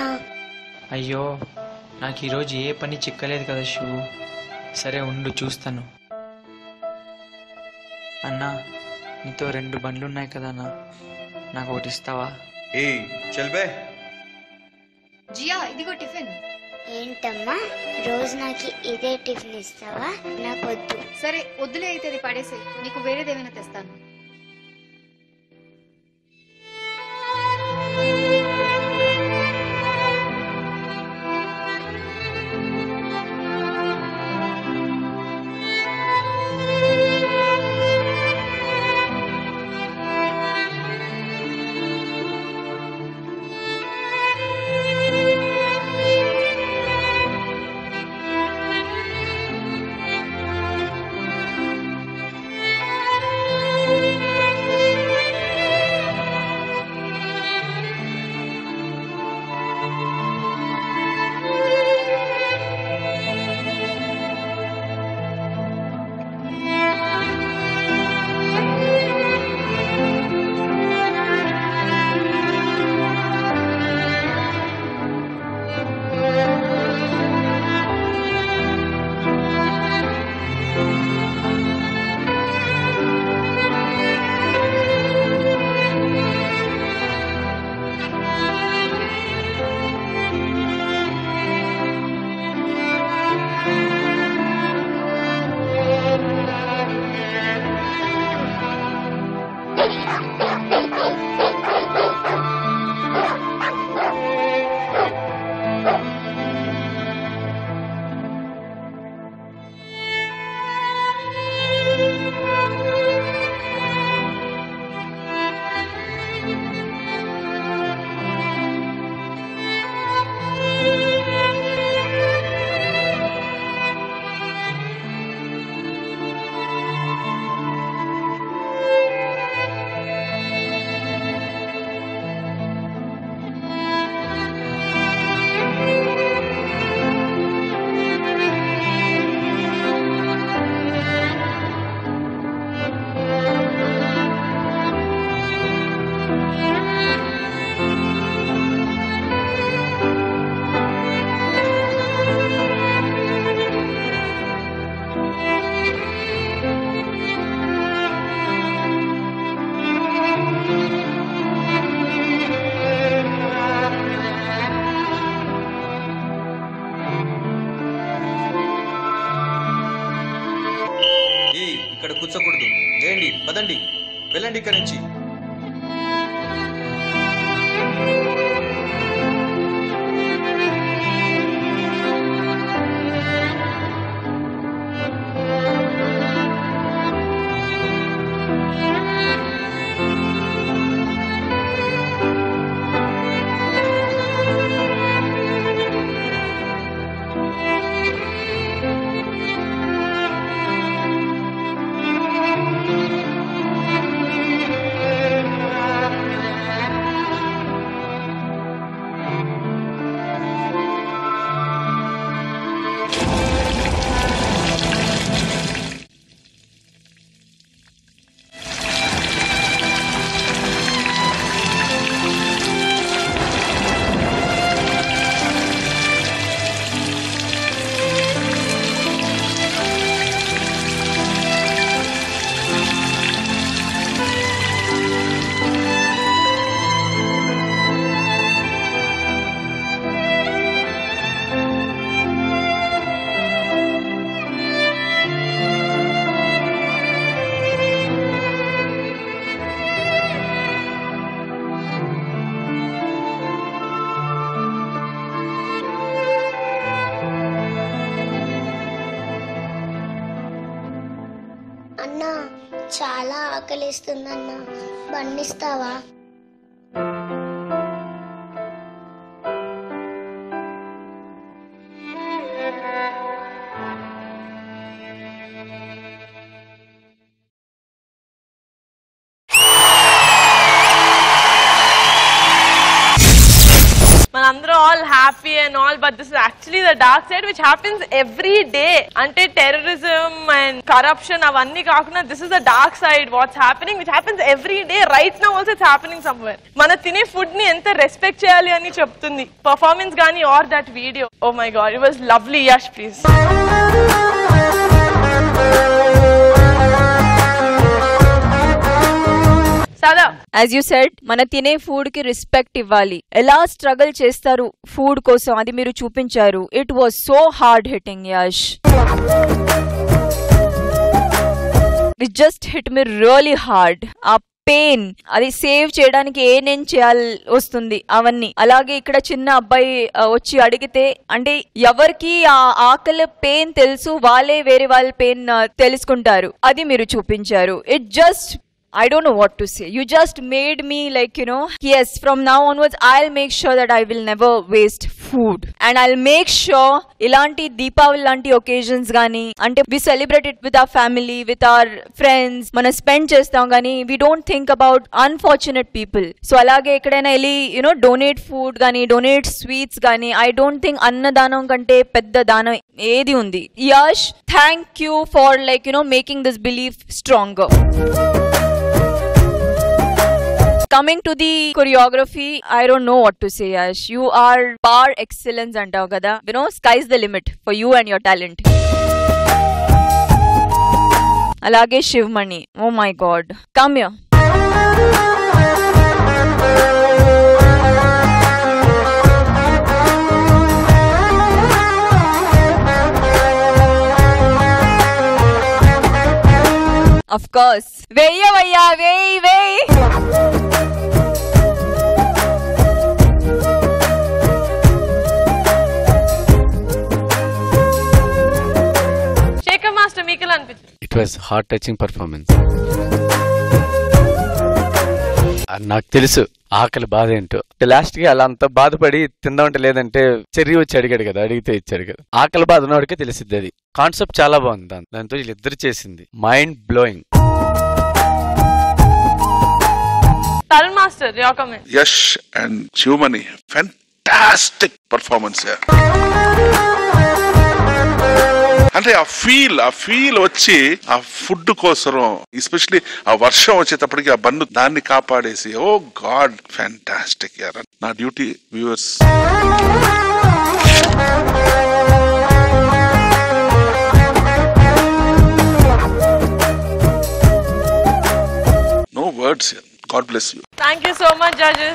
అన్నా. అయ్యో, నాకు ఈరోజు ఏ పని చిక్కలేదు కదా శివు. సరే ఉండు, చూస్తాను. అన్నా, నీతో 2 బండ్లు ఉన్నాయి కదా అన్నా, నాకు ఒకటి ఇస్తావా? చల్ బే. జియా, ఇదిగో టిఫిన్. ఏంటమ్మా, రోజు నాకు ఇదే టిఫిన్ ఇస్తావా? నాకు వద్దు. సరే వద్దులే, అయితే ఇది పడేసే, నీకు వేరేదేమైనా తెస్తాను. ఇక్కడ కూర్చోకూడదు. లేండి, పదండి, వెళ్ళండి ఇక్కడి నుంచి. అన్నా, చాలా ఆకలిస్తుందన్నా, బండిస్తావా? మనందరూ all happy and all, but this is actually the dark side which happens every day. అంటే terrorism and and corruption avanni kaakuna this is the dark side what's happening which happens every day right now also it's happening somewhere mana tine food ni enta respect cheyali ani cheptundi performance gaani or that video oh my god it was lovely Yash please Sada as you said మన తినే food కి respect ఇవ్వాలి ఎలా struggle చేస్తారు food కోసం అది మీరు చూపించారు it was so hard hitting Yash it just hit me really hard ఆ పెయిన్ అది సేవ్ చేయడానికి ఏనేం చేయాలి వస్తుంది అవన్నీ అలాగే ఇక్కడ చిన్న అబ్బాయి వచ్చి అడిగితే అంటే ఎవరికి ఆ ఆకలి పెయిన్ తెలుసు వాళ్ళే వేరే వాళ్ళ పెయిన్ తెలుసుకుంటారు అది మీరు చూపించారు it just I don't know what to say. You just made me like, you know, yes, from now onwards, I'll make sure that I will never waste food. And I'll make sure, ilanti Deepavali lanti occasions gani, ante we celebrate it with our family, with our friends, mana spend chestam gani, we don't think about unfortunate people. So alage ekkadaina eli, you know, donate food gani, donate sweets gani, I don't think annadhanam kante pedda danam edi undi. Yash, thank you for like, you know, making this belief stronger. Coming to the choreography, I don't know what to say, Yash. You are par excellence antav kada. You know, sky's the limit for you and your talent. Alage Shivmani. Oh my God. Come here. Of course. Veya vaya, vey. Master Mikal అనిపించింది it was heart touching performance నాకు తెలుసు ఆకలి బాధ ఏంటో last కి అలా అంత బాధపడి తిందామంటే లేదంటే చెర్రీ వచ్చి అడిగాడు కదా అడిగితే ఇచ్చాడు కదా ఆకలి బాధ ఉన్నవాడికే తెలిసిద్ది అది కాన్సెప్ట్ చాలా బాగుంది దాంతో వీళ్ళిద్దరు చేసింది mind blowing Tarun Master your comment Yash and Shivmani fantastic performance here అంటే ఆ ఫీల్ వచ్చి ఆ ఫుడ్ కోసం ఎస్పెషలీ ఆ వర్షం వచ్చేటప్పటికి ఆ బన్ను దాన్ని కాపాడేసి ఓ గాడ్ ఫ్యాంటాస్టిక్ యార్ నా duty viewers no words here. God bless you. Thank you so much judges